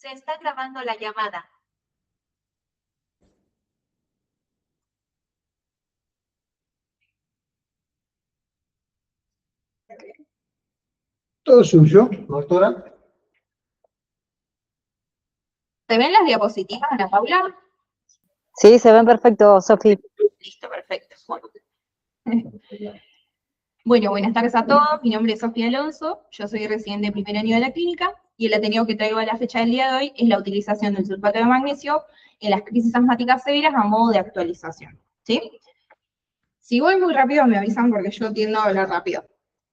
Se está grabando la llamada. Todo suyo, doctora. ¿Se ven las diapositivas, Ana Paula? Sí, se ven perfecto, Sofi. Listo, perfecto. Bueno, buenas tardes a todos. Mi nombre es Sofía Alonso. Yo soy residente de primer año de la clínica y el ateneo que traigo a la fecha del día de hoy es la utilización del sulfato de magnesio en las crisis asmáticas severas a modo de actualización. ¿Sí? Si voy muy rápido me avisan porque yo tiendo a hablar rápido.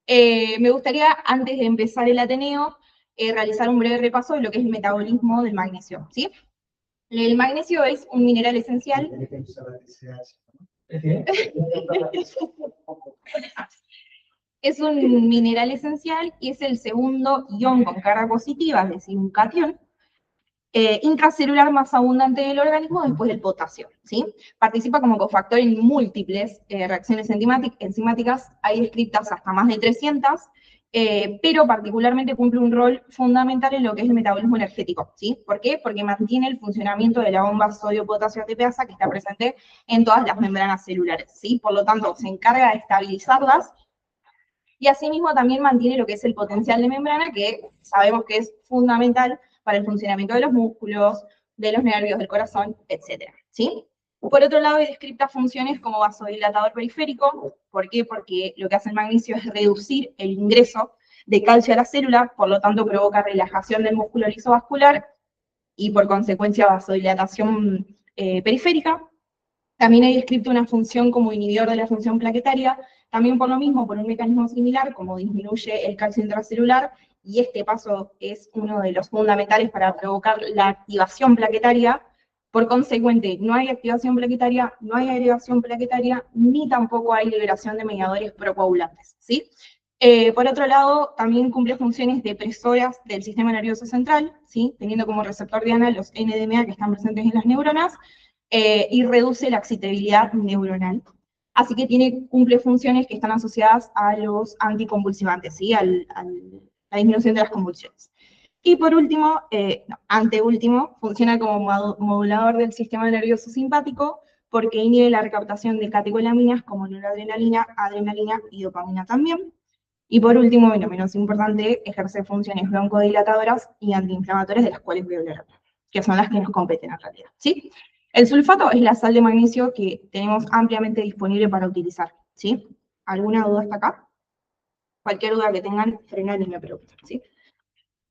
Me gustaría, antes de empezar el ateneo, realizar un breve repaso de lo que es el metabolismo del magnesio. ¿Sí? El magnesio es un mineral esencial. Es un mineral esencial y es el segundo ion con carga positiva, es decir, un catión, intracelular más abundante del organismo después del potasio. ¿Sí? Participa como cofactor en múltiples reacciones enzimáticas, hay descritas hasta más de 300, pero particularmente cumple un rol fundamental en lo que es el metabolismo energético. ¿Sí? ¿Por qué? Porque mantiene el funcionamiento de la bomba sodio-potasio ATPasa que está presente en todas las membranas celulares. ¿Sí? Por lo tanto, se encarga de estabilizarlas y asimismo también mantiene lo que es el potencial de membrana, que sabemos que es fundamental para el funcionamiento de los músculos, de los nervios, del corazón, etc. ¿Sí? Por otro lado, hay descritas funciones como vasodilatador periférico. ¿Por qué? Porque lo que hace el magnesio es reducir el ingreso de calcio a la célula, por lo tanto provoca relajación del músculo lisovascular y por consecuencia vasodilatación periférica. También hay descrito una función como inhibidor de la función plaquetaria, también por lo mismo, por un mecanismo similar, como disminuye el calcio intracelular, y este paso es uno de los fundamentales para provocar la activación plaquetaria. Por consecuente, no hay activación plaquetaria, no hay agregación plaquetaria, ni tampoco hay liberación de mediadores procoagulantes, ¿sí? Por otro lado, también cumple funciones depresoras del sistema nervioso central, ¿sí? Teniendo como receptor diana los NDMA que están presentes en las neuronas, y reduce la excitabilidad neuronal. Así que cumple funciones que están asociadas a los anticonvulsivantes, ¿sí? A la disminución de las convulsiones. Y por último, anteúltimo, funciona como modulador del sistema nervioso simpático porque inhibe la recaptación de catecolaminas como noradrenalina, adrenalina y dopamina también. Y por último, y no menos importante, ejerce funciones broncodilatadoras y antiinflamatorias, de las cuales voy a hablar, que son las que nos competen en realidad, ¿sí? El sulfato es la sal de magnesio que tenemos ampliamente disponible para utilizar, ¿sí? ¿Alguna duda hasta acá? Cualquier duda que tengan, frenan y me preguntan, ¿sí?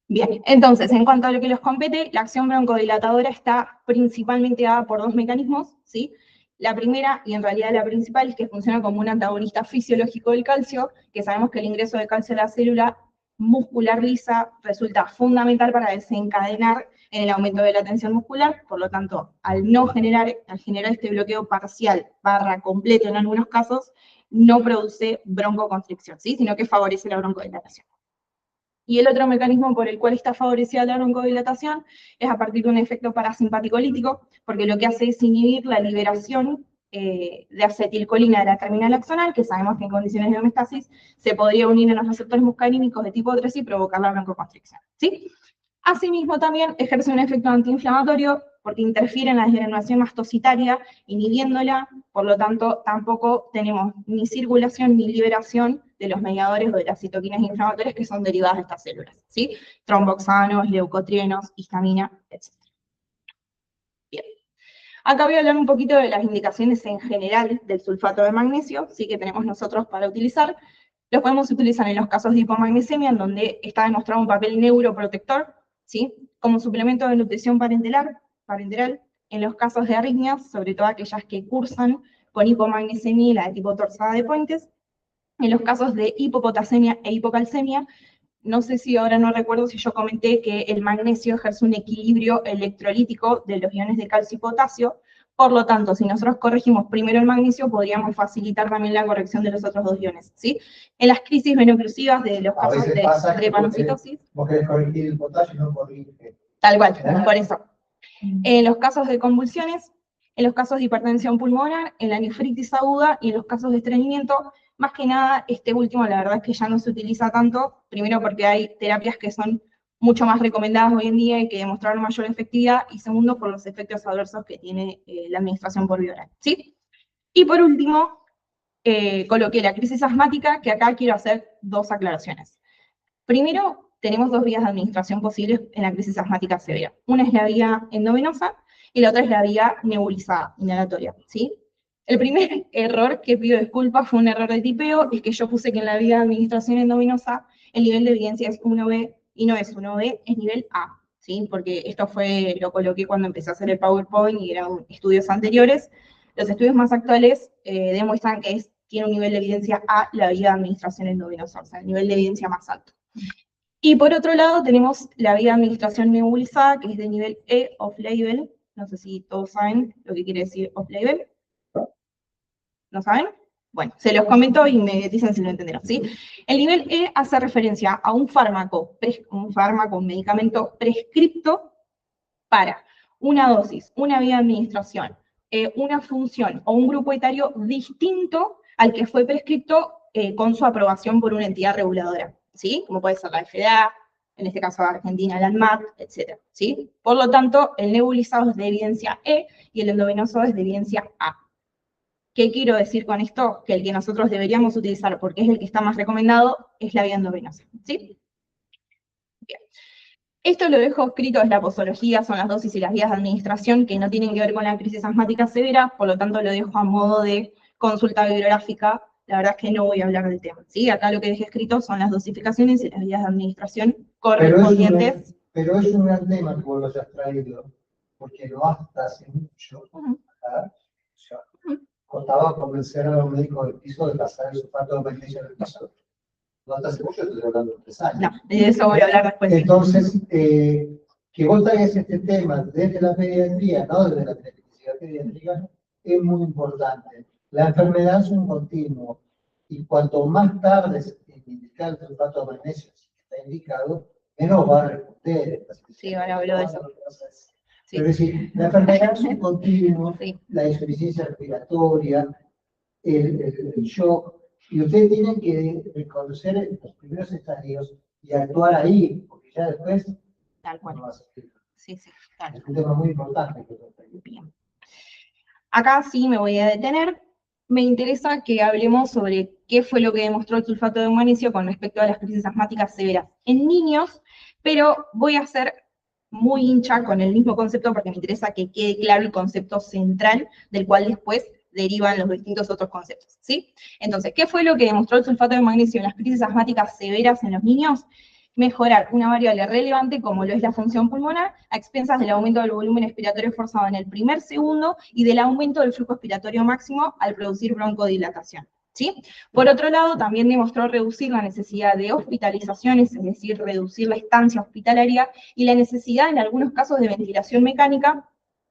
Bien, entonces, en cuanto a lo que los compete, la acción broncodilatadora está principalmente dada por dos mecanismos, ¿sí? La primera, y en realidad la principal, es que funciona como un antagonista fisiológico del calcio, que sabemos que el ingreso de calcio a la célula muscular lisa resulta fundamental para desencadenar en el aumento de la tensión muscular. Por lo tanto, al generar este bloqueo parcial / completo en algunos casos, no produce broncoconstricción, ¿sí? Sino que favorece la broncodilatación. Y el otro mecanismo por el cual está favorecida la broncodilatación es a partir de un efecto parasimpático lítico, porque lo que hace es inhibir la liberación de acetilcolina de la terminal axonal, que sabemos que en condiciones de homeostasis se podría unir a los receptores muscarínicos de tipo 3 y provocar la broncoconstricción, ¿sí? Asimismo, también ejerce un efecto antiinflamatorio porque interfiere en la desgranulación mastocitaria, inhibiéndola, por lo tanto, tampoco tenemos ni circulación ni liberación de los mediadores o de las citoquinas inflamatorias que son derivadas de estas células, ¿sí? Tromboxanos, leucotrienos, histamina, etc. Bien. Acá voy a hablar un poquito de las indicaciones en general del sulfato de magnesio, ¿sí? Que tenemos nosotros para utilizar. Los podemos utilizar en los casos de hipomagnesemia, en donde está demostrado un papel neuroprotector, ¿sí? Como suplemento de nutrición parenteral, en los casos de arritmias, sobre todo aquellas que cursan con hipomagnesemia y la de tipo torsada de Pointes, en los casos de hipopotasemia e hipocalcemia. No sé si ahora no recuerdo si yo comenté que el magnesio ejerce un equilibrio electrolítico de los iones de calcio y potasio. Por lo tanto, si nosotros corregimos primero el magnesio, podríamos facilitar también la corrección de los otros dos iones, ¿sí? En las crisis venoclusivas de los casos de drepanocitosis. Vos querés corregir el potasio y no corregir. Tal cual, por eso. En los casos de convulsiones, en los casos de hipertensión pulmonar, en la nefritis aguda y en los casos de estreñimiento, más que nada, este último la verdad es que ya no se utiliza tanto, primero porque hay terapias que son mucho más recomendadas hoy en día y que demostraron mayor efectividad, y segundo, por los efectos adversos que tiene la administración por vía oral, ¿sí? Y por último, coloqué la crisis asmática, que acá quiero hacer dos aclaraciones. Primero, tenemos dos vías de administración posibles en la crisis asmática severa. Una es la vía endovenosa y la otra es la vía nebulizada, inhalatoria, ¿sí? El primer error, que pido disculpas, fue un error de tipeo, es que yo puse que en la vía de administración endovenosa el nivel de evidencia es 1B, y no es 1B, es nivel A, ¿sí? Porque esto lo coloqué cuando empecé a hacer el PowerPoint y eran estudios anteriores. Los estudios más actuales demuestran que tiene un nivel de evidencia A la vía de administración endovenosa, o sea, el nivel de evidencia más alto. Y por otro lado tenemos la vía de administración nebulizada, que es de nivel E, off-label. No sé si todos saben lo que quiere decir off-label. ¿No saben? Bueno, se los comento y me dicen si lo entendieron, ¿sí? El nivel E hace referencia a un fármaco, un medicamento prescripto para una dosis, una vía de administración, una función o un grupo etario distinto al que fue prescripto con su aprobación por una entidad reguladora, ¿sí? Como puede ser la FDA, en este caso Argentina, la ANMAT, etc., ¿sí? Por lo tanto, el nebulizado es de evidencia E y el endovenoso es de evidencia A. ¿Qué quiero decir con esto? Que el que nosotros deberíamos utilizar, porque es el que está más recomendado, es la vía endovenosa, ¿sí? Bien. Esto lo dejo escrito, es la posología, son las dosis y las vías de administración que no tienen que ver con la crisis asmática severa, por lo tanto lo dejo a modo de consulta bibliográfica. La verdad es que no voy a hablar del tema, ¿sí? Acá lo que dejé escrito son las dosificaciones y las vías de administración correspondientes. Pero es un gran tema que vos lo hayas traído, porque lo hasta hace mucho, ¿verdad? Costaba convencer a los médicos del piso de pasar el sulfato de magnesio en el piso. No hasta hace mucho, estoy hablando de 3 años. No, de eso voy a hablar después. Entonces, que vos traigas este tema desde la pediatría, no desde la pediatría pediátrica, es muy importante. La enfermedad es un continuo, y cuanto más tarde se indica el sulfato de magnesio, si está indicado, menos va a responder. Sí, ahora hablo de eso. Sí. Pero es decir, la enfermedad es un continuo, sí. La insuficiencia respiratoria, el shock, y ustedes tienen que reconocer los primeros estadios y actuar ahí, porque ya después Tal cual. no va a servir. Sí, tal. Es un tema muy importante. Bien. Acá sí me voy a detener. Me interesa que hablemos sobre qué fue lo que demostró el sulfato de magnesio con respecto a las crisis asmáticas severas en niños, pero voy a ser muy hincha con el mismo concepto porque me interesa que quede claro el concepto central del cual después derivan los distintos otros conceptos, ¿sí? Entonces, ¿qué fue lo que demostró el sulfato de magnesio en las crisis asmáticas severas en los niños? Mejorar una variable relevante como lo es la función pulmonar a expensas del aumento del volumen expiratorio forzado en el primer segundo y del aumento del flujo expiratorio máximo al producir broncodilatación, ¿sí? Por otro lado, también demostró reducir la necesidad de hospitalizaciones, es decir, reducir la estancia hospitalaria y la necesidad en algunos casos de ventilación mecánica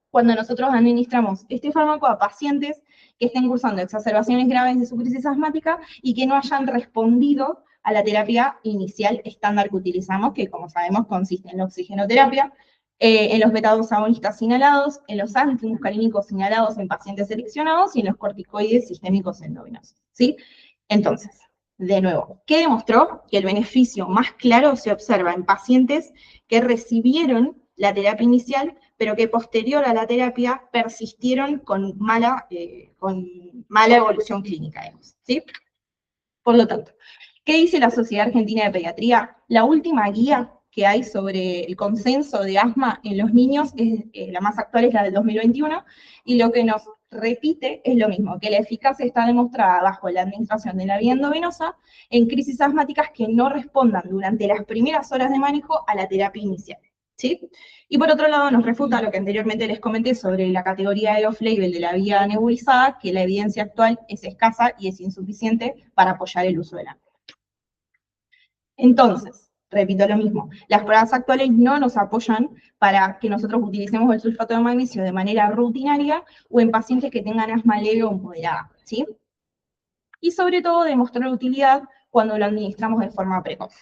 cuando nosotros administramos este fármaco a pacientes que estén cursando exacerbaciones graves de su crisis asmática y que no hayan respondido a la terapia inicial estándar que utilizamos, que como sabemos consiste en la oxigenoterapia, en los beta-2 agonistas inhalados, en los antimuscarínicos inhalados en pacientes seleccionados y en los corticoides sistémicos endovenosos, ¿sí? Entonces, de nuevo, ¿qué demostró? Que el beneficio más claro se observa en pacientes que recibieron la terapia inicial, pero que posterior a la terapia persistieron con mala evolución clínica, digamos, ¿sí? Por lo tanto, ¿qué dice la Sociedad Argentina de Pediatría? La última guía que hay sobre el consenso de asma en los niños, la más actual es la del 2021, y lo que nos repite es lo mismo, que la eficacia está demostrada bajo la administración de la vía endovenosa en crisis asmáticas que no respondan durante las primeras horas de manejo a la terapia inicial, ¿sí? Y por otro lado nos refuta lo que anteriormente les comenté sobre la categoría de off-label de la vía nebulizada, que la evidencia actual es escasa y es insuficiente para apoyar el uso de la. Entonces, repito lo mismo, las pruebas actuales no nos apoyan para que nosotros utilicemos el sulfato de magnesio de manera rutinaria o en pacientes que tengan asma leve o moderada, ¿sí? Y sobre todo demostrar utilidad cuando lo administramos de forma precoz.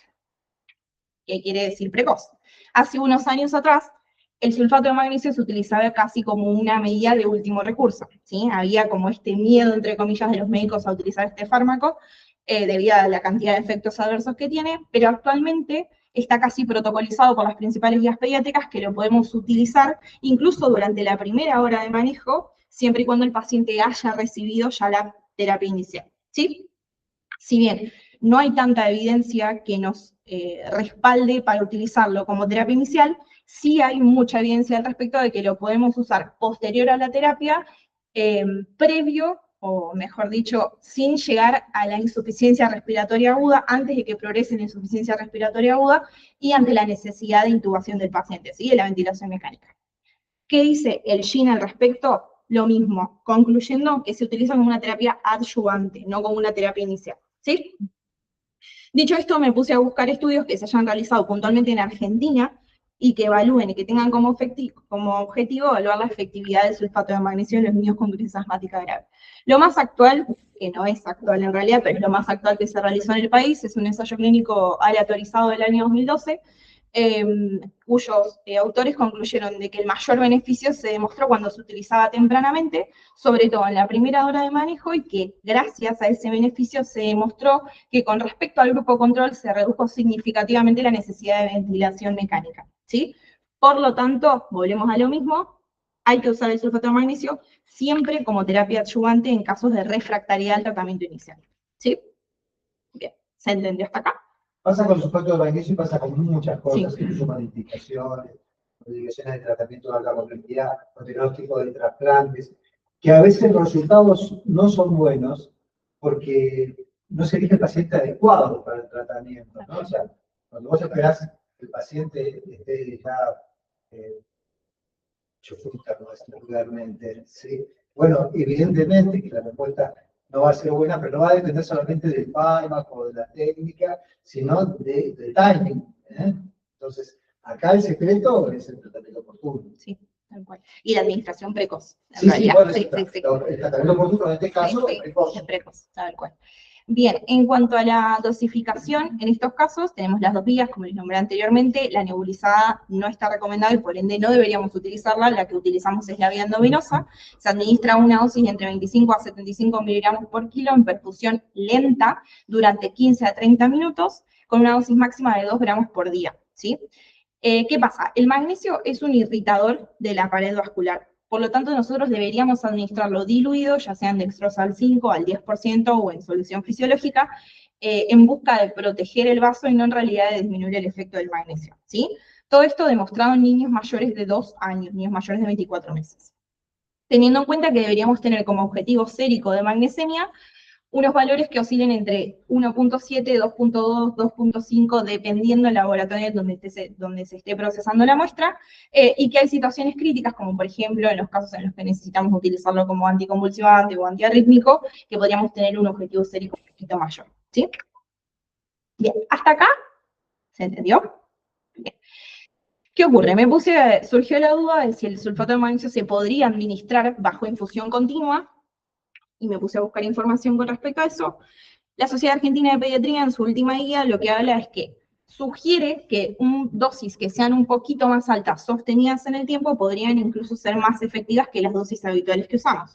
¿Qué quiere decir precoz? Hace unos años atrás, el sulfato de magnesio se utilizaba casi como una medida de último recurso, ¿sí? Había como este miedo, entre comillas, de los médicos a utilizar este fármaco, debido a la cantidad de efectos adversos que tiene, pero actualmente está casi protocolizado por las principales guías pediátricas que lo podemos utilizar incluso durante la primera hora de manejo, siempre y cuando el paciente haya recibido ya la terapia inicial, ¿sí? Si bien no hay tanta evidencia que nos respalde para utilizarlo como terapia inicial, sí hay mucha evidencia al respecto de que lo podemos usar posterior a la terapia, previo, o mejor dicho, sin llegar a la insuficiencia respiratoria aguda, antes de que progrese la insuficiencia respiratoria aguda y ante la necesidad de intubación del paciente, ¿sí? De la ventilación mecánica. ¿Qué dice el GIN al respecto? Lo mismo, concluyendo que se utiliza como una terapia adyuvante, no como una terapia inicial, ¿sí? Dicho esto, me puse a buscar estudios que se hayan realizado puntualmente en Argentina y que evalúen y que tengan como objetivo evaluar la efectividad del sulfato de magnesio en los niños con crisis asmática grave. Lo más actual, que no es actual en realidad, pero es lo más actual que se realizó en el país, es un ensayo clínico aleatorizado del año 2012, cuyos autores concluyeron de que el mayor beneficio se demostró cuando se utilizaba tempranamente, sobre todo en la primera hora de manejo, y que gracias a ese beneficio se demostró que con respecto al grupo control se redujo significativamente la necesidad de ventilación mecánica, ¿sí? Por lo tanto, volvemos a lo mismo, hay que usar el sulfato de magnesio siempre como terapia adyuvante en casos de refractariedad al tratamiento inicial, ¿sí? Bien, ¿se entendió hasta acá? Pasa con el sulfato de magnesio y pasa con muchas cosas, que suman indicaciones, modificaciones de tratamiento de alta complejidad, diagnóstico de trasplantes, que a veces los resultados no son buenos porque no se elige el paciente adecuado para el tratamiento, ¿no? O sea, cuando vos esperás que el paciente esté ya chufita, como decimos vulgarmente, ¿sí? Bueno, evidentemente que la respuesta no va a ser buena, pero no va a depender solamente del fármaco, de la técnica, sino del timing, ¿eh? Entonces, acá el secreto es el tratamiento oportuno. Sí, tal cual. Y la administración precoz, en Sí, realidad. bueno, Sí, sí, sí. el tratamiento oportuno en este caso es precoz. Es precoz, tal cual. Bien, en cuanto a la dosificación, en estos casos tenemos las dos vías, como les nombré anteriormente, la nebulizada no está recomendada y por ende no deberíamos utilizarla, la que utilizamos es la vía endovenosa, se administra una dosis de entre 25 a 75 miligramos por kilo en perfusión lenta durante 15 a 30 minutos, con una dosis máxima de 2 gramos por día, ¿sí? ¿Qué pasa? El magnesio es un irritador de la pared vascular. Por lo tanto, nosotros deberíamos administrarlo diluido, ya sea en dextrosa al 5, al 10% o en solución fisiológica, en busca de proteger el vaso y no en realidad de disminuir el efecto del magnesio, ¿sí? Todo esto demostrado en niños mayores de 2 años, niños mayores de 24 meses. Teniendo en cuenta que deberíamos tener como objetivo sérico de magnesemia unos valores que oscilen entre 1.7, 2.2, 2.5, dependiendo del laboratorio donde se esté procesando la muestra, y que hay situaciones críticas, como por ejemplo en los casos en los que necesitamos utilizarlo como anticonvulsivante o antiarrítmico, que podríamos tener un objetivo sérico un poquito mayor, ¿sí? Bien, ¿hasta acá? ¿Se entendió? Bien. ¿Qué ocurre? Surgió la duda de si el sulfato de magnesio se podría administrar bajo infusión continua, y me puse a buscar información con respecto a eso. La Sociedad Argentina de Pediatría, en su última guía, lo que habla es que sugiere que dosis que sean un poquito más altas, sostenidas en el tiempo, podrían incluso ser más efectivas que las dosis habituales que usamos.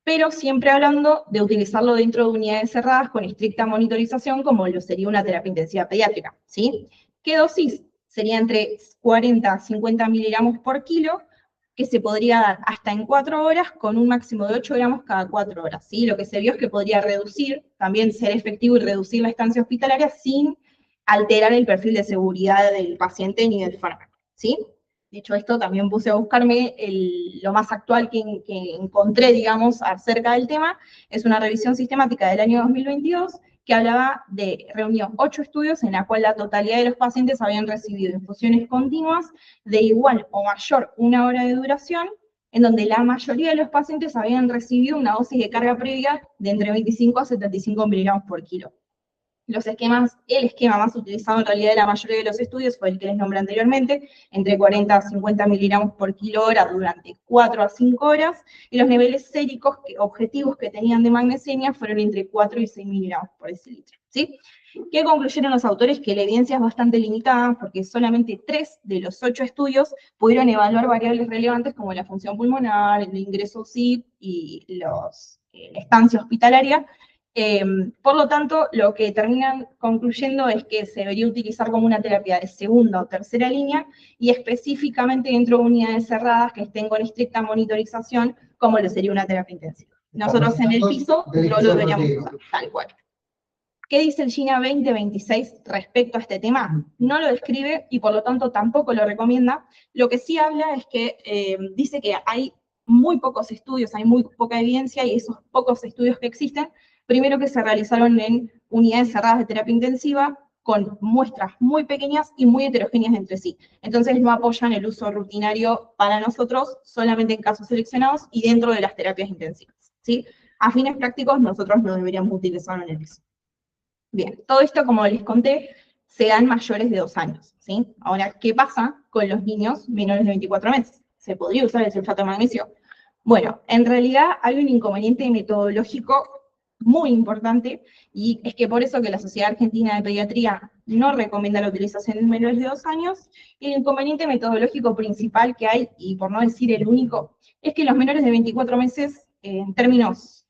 Pero siempre hablando de utilizarlo dentro de unidades cerradas con estricta monitorización, como lo sería una terapia intensiva pediátrica, ¿sí? ¿Qué dosis? Sería entre 40 a 50 miligramos por kilo, que se podría dar hasta en 4 horas con un máximo de 8 gramos cada 4 horas, ¿sí? Lo que se vio es que podría reducir, también ser efectivo y reducir la estancia hospitalaria sin alterar el perfil de seguridad del paciente ni del fármaco, ¿sí? Dicho esto, también puse a buscarme lo más actual que encontré, digamos, acerca del tema. Es una revisión sistemática del año 2022 que reunió 8 estudios en la cual la totalidad de los pacientes habían recibido infusiones continuas de igual o mayor 1 hora de duración, en donde la mayoría de los pacientes habían recibido una dosis de carga previa de entre 25 a 75 miligramos por kilo. El esquema más utilizado en realidad de la mayoría de los estudios fue el que les nombré anteriormente, entre 40 a 50 miligramos por kilo hora durante 4 a 5 horas, y los niveles séricos objetivos que tenían de magnesemia fueron entre 4 y 6 miligramos por decilitro, ¿sí? ¿Qué concluyeron los autores? Que la evidencia es bastante limitada, porque solamente 3 de los 8 estudios pudieron evaluar variables relevantes como la función pulmonar, el ingreso SIP y la estancia hospitalaria, Por lo tanto, lo que terminan concluyendo es que se debería utilizar como una terapia de segunda o tercera línea y específicamente dentro de unidades cerradas que estén con estricta monitorización, como lo sería una terapia intensiva. Nosotros en el piso no lo deberíamos usar, tal cual. ¿Qué dice el GINA 2026 respecto a este tema? No lo describe y por lo tanto tampoco lo recomienda. Lo que sí habla es que dice que hay muy pocos estudios, hay muy poca evidencia y esos pocos estudios que existen, primero que se realizaron en unidades cerradas de terapia intensiva con muestras muy pequeñas y muy heterogéneas entre sí. Entonces no apoyan el uso rutinario para nosotros solamente en casos seleccionados y dentro de las terapias intensivas, ¿sí? A fines prácticos nosotros no deberíamos utilizarlo en el piso. Bien, todo esto, como les conté, se dan mayores de 2 años, ¿sí? Ahora, ¿qué pasa con los niños menores de 24 meses? ¿Se podría usar el sulfato de magnesio? Bueno, en realidad hay un inconveniente metodológico muy importante, y es que por eso que la Sociedad Argentina de Pediatría no recomienda la utilización en menores de 2 años, y el inconveniente metodológico principal que hay, y por no decir el único, es que los menores de 24 meses, en términos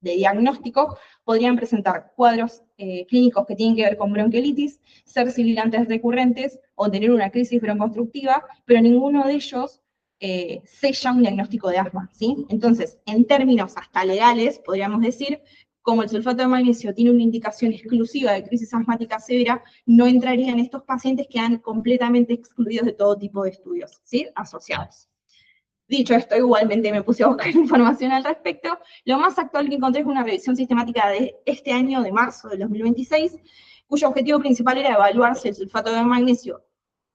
de diagnóstico, podrían presentar cuadros clínicos que tienen que ver con bronquiolitis, ser sibilantes recurrentes o tener una crisis broncoconstructiva, pero ninguno de ellos sella un diagnóstico de asma, ¿sí? Entonces, en términos hasta legales, podríamos decir, como el sulfato de magnesio tiene una indicación exclusiva de crisis asmática severa, no entraría en estos pacientes que quedan completamente excluidos de todo tipo de estudios, ¿sí? Asociados. Dicho esto, igualmente me puse a buscar información al respecto. Lo más actual que encontré es una revisión sistemática de este año, de marzo del 2026, cuyo objetivo principal era evaluar si el sulfato de magnesio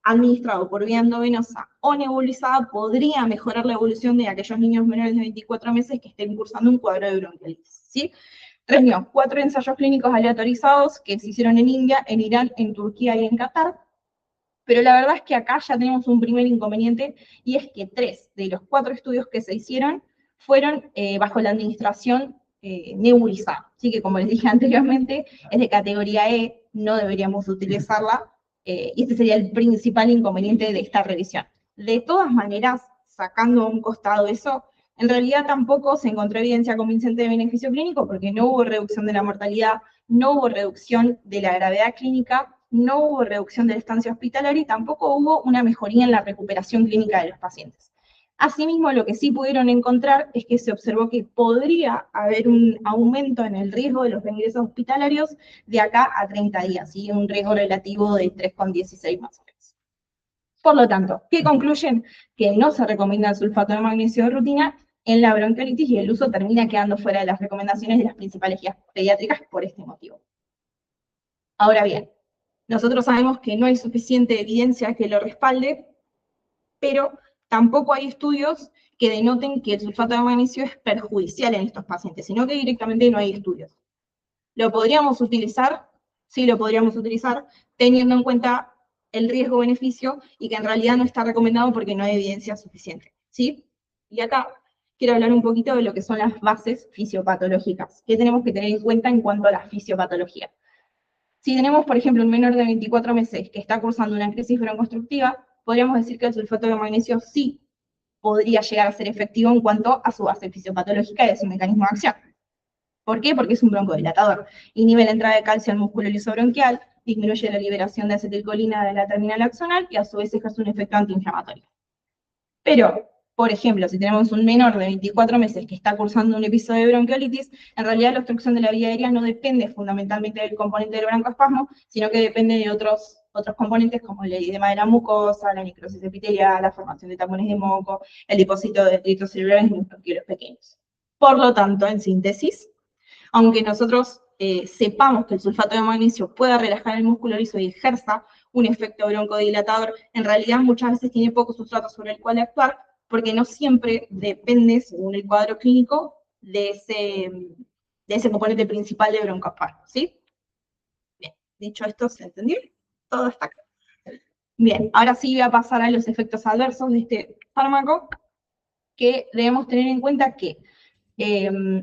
administrado por vía endovenosa o nebulizada podría mejorar la evolución de aquellos niños menores de 24 meses que estén cursando un cuadro de bronquiolitis, ¿sí? Reunió 4 ensayos clínicos aleatorizados que se hicieron en India, en Irán, en Turquía y en Qatar. Pero la verdad es que acá ya tenemos un primer inconveniente, y es que 3 de los 4 estudios que se hicieron fueron bajo la administración nebulizada. Así que, como les dije anteriormente, es de categoría E, no deberíamos utilizarla, y este sería el principal inconveniente de esta revisión. De todas maneras, sacando a un costado eso, en realidad tampoco se encontró evidencia convincente de beneficio clínico porque no hubo reducción de la mortalidad, no hubo reducción de la gravedad clínica, no hubo reducción de la estancia hospitalaria y tampoco hubo una mejoría en la recuperación clínica de los pacientes. Asimismo, lo que sí pudieron encontrar es que se observó que podría haber un aumento en el riesgo de los reingresos hospitalarios de acá a 30 días, ¿sí? Un riesgo relativo de 3,16 más o menos. Por lo tanto, ¿qué concluyen? Que no se recomienda el sulfato de magnesio de rutina en la bronquiolitis y el uso termina quedando fuera de las recomendaciones de las principales guías pediátricas por este motivo. Ahora bien, nosotros sabemos que no hay suficiente evidencia que lo respalde, pero tampoco hay estudios que denoten que el sulfato de magnesio es perjudicial en estos pacientes, sino que directamente no hay estudios. ¿Lo podríamos utilizar? Sí, lo podríamos utilizar, teniendo en cuenta el riesgo-beneficio y que en realidad no está recomendado porque no hay evidencia suficiente, ¿sí? Y acá quiero hablar un poquito de lo que son las bases fisiopatológicas, que tenemos que tener en cuenta en cuanto a la fisiopatología. Si tenemos, por ejemplo, un menor de 24 meses que está cursando una crisis broncoconstructiva, podríamos decir que el sulfato de magnesio sí podría llegar a ser efectivo en cuanto a su base fisiopatológica y a su mecanismo de acción. ¿Por qué? Porque es un broncodilatador. Inhibe la entrada de calcio al músculo lisobronquial, disminuye la liberación de acetilcolina de la terminal axonal y a su vez ejerce un efecto antiinflamatorio. Pero, por ejemplo, si tenemos un menor de 24 meses que está cursando un episodio de bronquiolitis, en realidad la obstrucción de la vía aérea no depende fundamentalmente del componente del broncoespasmo, sino que depende de otros componentes como el edema de la mucosa, la necrosis epitelial, la formación de tapones de moco, el depósito de detritos celulares en los bronquiolos pequeños. Por lo tanto, en síntesis, aunque nosotros sepamos que el sulfato de magnesio pueda relajar el músculo liso y ejerza un efecto broncodilatador, en realidad muchas veces tiene poco sustrato sobre el cual actuar, porque no siempre depende, según el cuadro clínico, de ese componente principal de broncoespasmo, ¿sí? Bien, dicho esto, ¿se entendió? Todo está acá. Bien, ahora sí voy a pasar a los efectos adversos de este fármaco, que debemos tener en cuenta que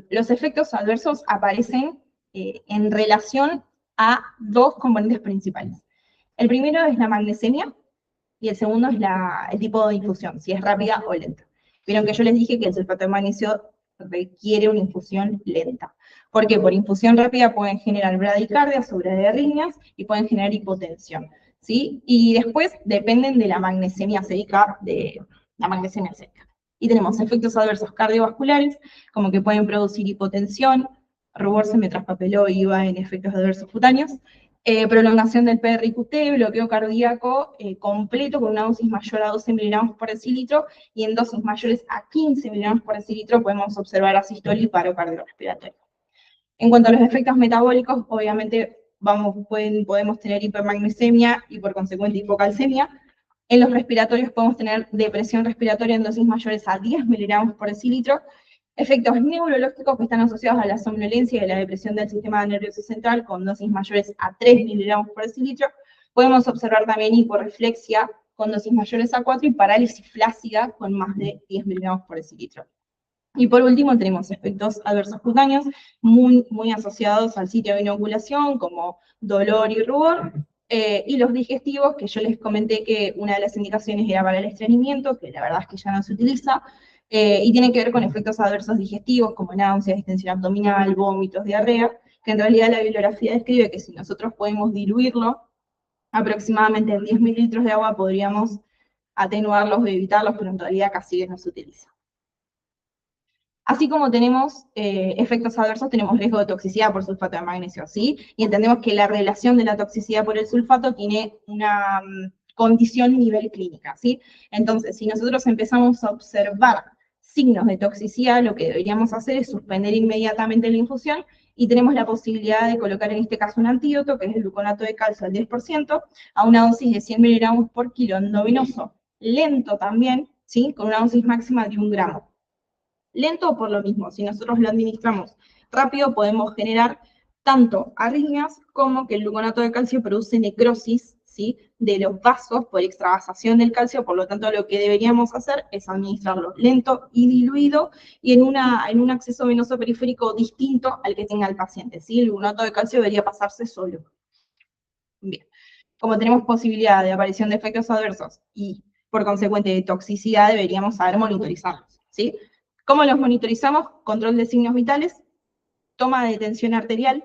los efectos adversos aparecen en relación a 2 componentes principales. El primero es la magnesemia y el segundo es el tipo de infusión, si es rápida o lenta. Vieron que yo les dije que el sulfato de magnesio requiere una infusión lenta. ¿Por qué? Por infusión rápida pueden generar bradicardia, sobrearritmias y pueden generar hipotensión, ¿sí? Y después dependen de la magnesemia sérica, Y tenemos efectos adversos cardiovasculares, como que pueden producir hipotensión, rubor semitraspapeló y IVA en efectos adversos cutáneos, prolongación del PRQT, bloqueo cardíaco completo con una dosis mayor a 12 miligramos por decilitro, y en dosis mayores a 15 miligramos por decilitro podemos observar asistolia y paro cardiorrespiratorio. En cuanto a los efectos metabólicos, obviamente podemos tener hipermagnesemia y por consecuente hipocalcemia. En los respiratorios podemos tener depresión respiratoria en dosis mayores a 10 miligramos por decilitro, efectos neurológicos que están asociados a la somnolencia y a la depresión del sistema nervioso central con dosis mayores a 3 miligramos por decilitro. Podemos observar también hiporreflexia con dosis mayores a 4 y parálisis flácida con más de 10 miligramos por decilitro. Y por último tenemos efectos adversos cutáneos muy asociados al sitio de inoculación, como dolor y rubor, y los digestivos, que yo les comenté que una de las indicaciones era para el estreñimiento, que la verdad es que ya no se utiliza, y tienen que ver con efectos adversos digestivos, como náuseas, distensión abdominal, vómitos, diarrea, que en realidad la bibliografía describe que si nosotros podemos diluirlo aproximadamente en 10 mililitros de agua, podríamos atenuarlos o evitarlos, pero en realidad casi no se utiliza. Así como tenemos efectos adversos, tenemos riesgo de toxicidad por sulfato de magnesio, ¿sí? Y entendemos que la relación de la toxicidad por el sulfato tiene una condición nivel clínica, ¿sí? Entonces, si nosotros empezamos a observar signos de toxicidad, lo que deberíamos hacer es suspender inmediatamente la infusión y tenemos la posibilidad de colocar en este caso un antídoto, que es el gluconato de calcio al 10%, a una dosis de 100 miligramos por kilo endovenoso, lento también, ¿sí? Con una dosis máxima de 1 gramo. Lento por lo mismo, si nosotros lo administramos rápido podemos generar tanto arritmias como que el gluconato de calcio produce necrosis, ¿sí? De los vasos por extravasación del calcio, por lo tanto lo que deberíamos hacer es administrarlo lento y diluido y en un acceso venoso periférico distinto al que tenga el paciente, ¿sí? El gluconato de calcio debería pasarse solo. Bien, como tenemos posibilidad de aparición de efectos adversos y por consecuente de toxicidad, deberíamos saber monitorizarlos, ¿sí? ¿Cómo los monitorizamos? Control de signos vitales, toma de tensión arterial,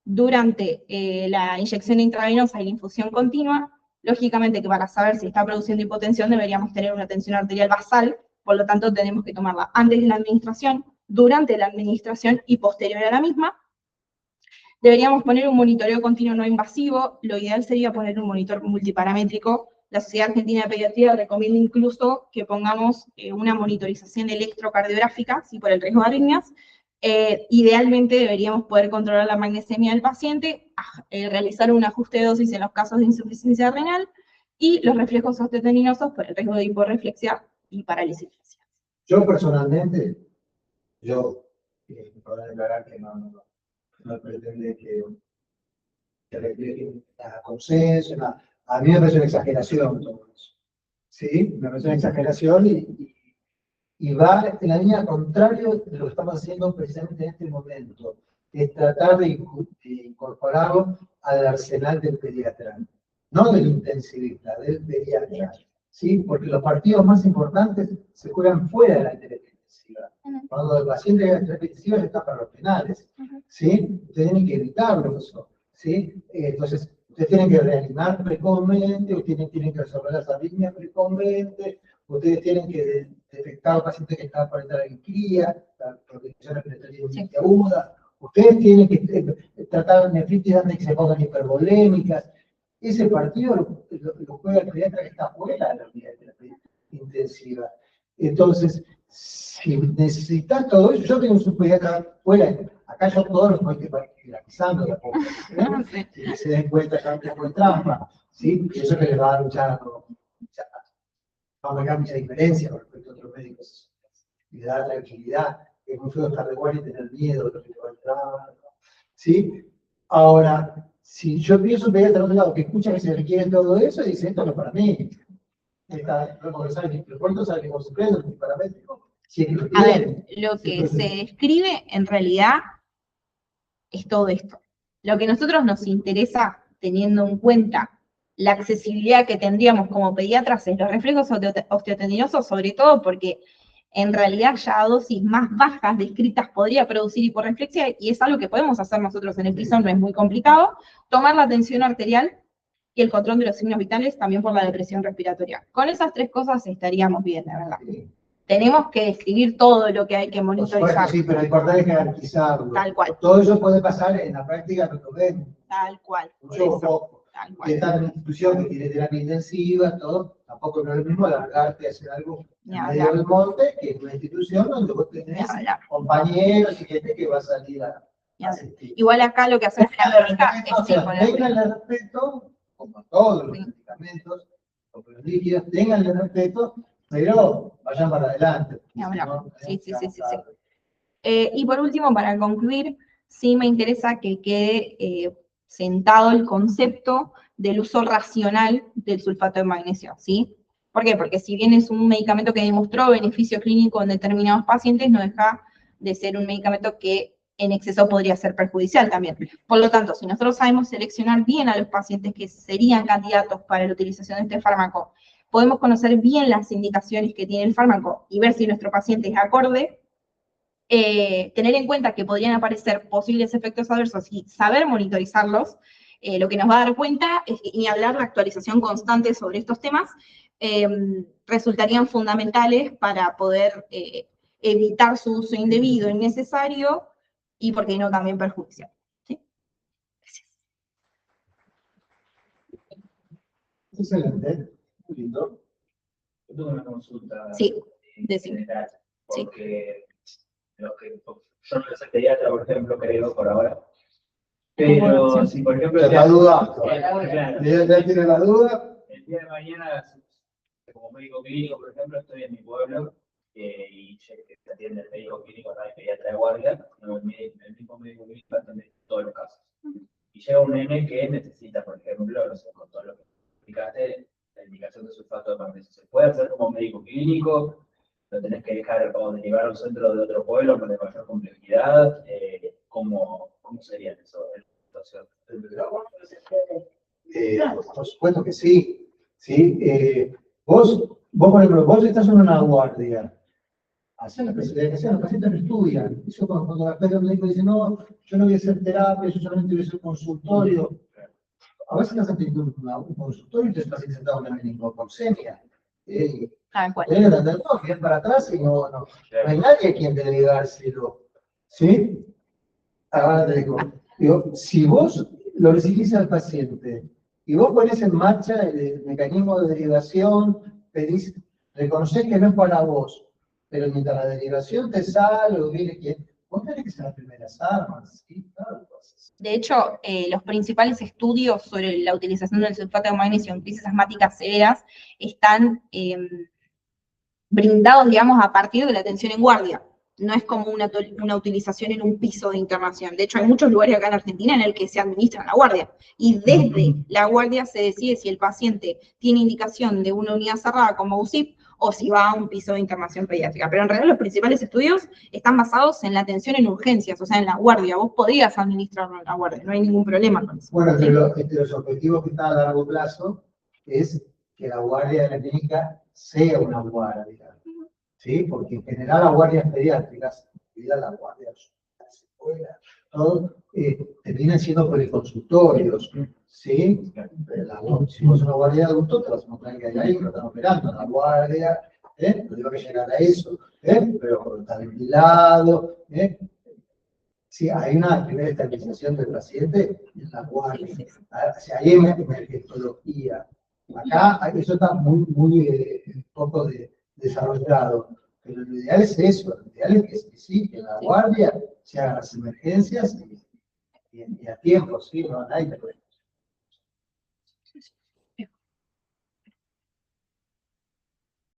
durante la inyección intravenosa y la infusión continua. Lógicamente que para saber si está produciendo hipotensión deberíamos tener una tensión arterial basal, por lo tanto tenemos que tomarla antes de la administración, durante la administración y posterior a la misma. Deberíamos poner un monitoreo continuo no invasivo, lo ideal sería poner un monitor multiparamétrico. La Sociedad Argentina de Pediatría recomienda incluso que pongamos una monitorización electrocardiográfica, ¿sí? Por el riesgo de arritmias. Idealmente deberíamos poder controlar la magnesemia del paciente, realizar un ajuste de dosis en los casos de insuficiencia renal, y los reflejos osteoteninosos por el riesgo de hiporreflexia y parálisis facial. Yo personalmente, para declarar que no pretende que refleje la consenso, a mí me parece una exageración todo eso. ¿Sí? Me parece una exageración y va en la línea contraria de lo que estamos haciendo precisamente en este momento, que es tratar de incorporarlo al arsenal del pediatra, no del intensivista, del pediatra, ¿sí? Porque los partidos más importantes se juegan fuera de la terapia intensiva. Cuando el paciente llega a terapia intensiva ya está para los penales, ¿sí? Ustedes tienen que evitarlo eso, ¿sí? Entonces, ustedes tienen que reanimar precozmente, ustedes tienen que resolver las arritmias precozmente, ustedes tienen que detectar al paciente que está para entrar en cría, la protección respiratoria aguda, ustedes tienen que tratar nefritis antes de que se pongan hipervolémicas. Ese partido lo juega el pediatra que está fuera de la unidad de terapia intensiva. Entonces, si necesitas todo eso, yo tengo un subpediatra fuera, acá yo todos los voy jerarquizando de a poco, ¿sí? Que se den cuenta ya antes de trampa, ¿sí? Y eso que les va a dar mucha va a marcar mucha diferencia con respecto a otros médicos. Y le da tranquilidad. Es muy feo estar de guardia y tener miedo de lo que te va a entrar, ¿sí? Ahora, si yo pienso que del otro lado que escucha que se requiere todo eso, y dice, esto no es para mí. Los puertos saben que con su peso, es paramétrico. Si es que a ver, lo que se describe en realidad es todo esto. Lo que a nosotros nos interesa, teniendo en cuenta la accesibilidad que tendríamos como pediatras, es los reflejos osteotendinosos, sobre todo porque en realidad ya a dosis más bajas descritas podría producir hiporreflexia, y es algo que podemos hacer nosotros en el piso, no es muy complicado. Tomar la tensión arterial y el control de los signos vitales también por la depresión respiratoria. Con esas tres cosas estaríamos bien, la verdad. Tenemos que describir todo lo que hay que Por monitorizar. supuesto, sí, pero lo importante es garantizarlo. Tal cual. Todo eso puede pasar en la práctica, no lo vemos. Tal cual. Mucho o poco. Tal Y cual. estar en una institución que tiene terapia intensiva, todo, tampoco no es lo mismo alargarte a hacer algo Ni en medio hablar. del monte, que en una institución donde vos tenés Ni hablar. compañeros y gente que va a salir a Ni hablar. asistir. Igual acá lo que hacemos en la clínica es O sí, sea, con la- tenganle respeto, como todos los Sí. medicamentos, como los líquidos, tenganle respeto, pero vayan para adelante. Ni hablar. Si no, Sí, sí, sí, sí, sí. tarde. Y por último, para concluir, sí me interesa que quede sentado el concepto del uso racional del sulfato de magnesio, ¿sí? ¿Por qué? Porque si bien es un medicamento que demostró beneficio clínico en determinados pacientes, no deja de ser un medicamento que en exceso podría ser perjudicial también. Por lo tanto, si nosotros sabemos seleccionar bien a los pacientes que serían candidatos para la utilización de este fármaco, podemos conocer bien las indicaciones que tiene el fármaco y ver si nuestro paciente es acorde, tener en cuenta que podrían aparecer posibles efectos adversos y saber monitorizarlos, lo que nos va a dar cuenta, y ni hablar la actualización constante sobre estos temas, resultarían fundamentales para poder evitar su uso indebido, innecesario, y por qué no también perjudicial. ¿Sí? Gracias. Excelente. Muy lindo. Yo tengo una consulta Sí, en decime. general, Sí. porque yo no soy pediatra, por ejemplo, creo, por ahora. Pero si, por ejemplo, Ya está dudando. claro, Ya tiene la duda. el día de mañana, como médico clínico, por ejemplo, estoy en mi pueblo y se atiende el médico clínico, no hay pediatra de guardia, no, el mismo médico clínico atiende todos los casos. Y llega un nene que necesita, por ejemplo, no sé, con todo lo que explicaste, la indicación de sulfato de magnesio. ¿Se puede hacer como médico clínico? ¿Lo tenés que dejar o derivar a un centro de otro pueblo con mayor complejidad? ¿Cómo sería eso? Por supuesto que sí. ¿Sí? Vos, por ejemplo, vos estás en una guardia. Hacen la presentación, los pacientes no estudian. Eso cuando el médico dice, no, yo no voy a hacer terapia, yo solamente voy a hacer consultorio. A veces estás haciendo un consultorio y te estás sentado en una meningococemia. Tal cual. Tenés que atender todo, mirar para atrás y no hay nadie a quien delegárselo. ¿Sí? Ahora te digo, si vos lo recibís al paciente y vos ponés en marcha el mecanismo de derivación, pedís, reconocés que no es para vos, pero mientras la derivación te sale o viene quien, vos tenés que ser las primeras armas, ¿sí? Claro, De hecho, los principales estudios sobre la utilización del sulfato de magnesio en crisis asmáticas severas están brindados, digamos, a partir de la atención en guardia. No es como una utilización en un piso de internación. De hecho, hay muchos lugares acá en Argentina en el que se administra la guardia. Y desde la guardia se decide si el paciente tiene indicación de una unidad cerrada como UCIP o si va a un piso de internación pediátrica. Pero en realidad los principales estudios están basados en la atención en urgencias, o sea, en la guardia. Vos podrías administrarlo en la guardia, no hay ningún problema con eso. bueno, entre los objetivos que están a largo plazo es que la guardia de la clínica sea una guardia. ¿Sí? Porque en general las guardias pediátricas, las guardias, las escuelas, todo, terminan siendo policonsultorios, ¿sí? Pero si vos una guardia de adultos, te vas a encontrar que hay ahí, lo están operando, la guardia, no digo que llegar a eso, pero está ventilado, sí, hay una primera estabilización del paciente en la guardia, o sea, hay emergentología. Acá eso está muy poco desarrollado. Pero lo ideal es eso, lo ideal es que sí, que en la guardia se hagan las emergencias y a tiempo, ¿sí? No, nadie te puede.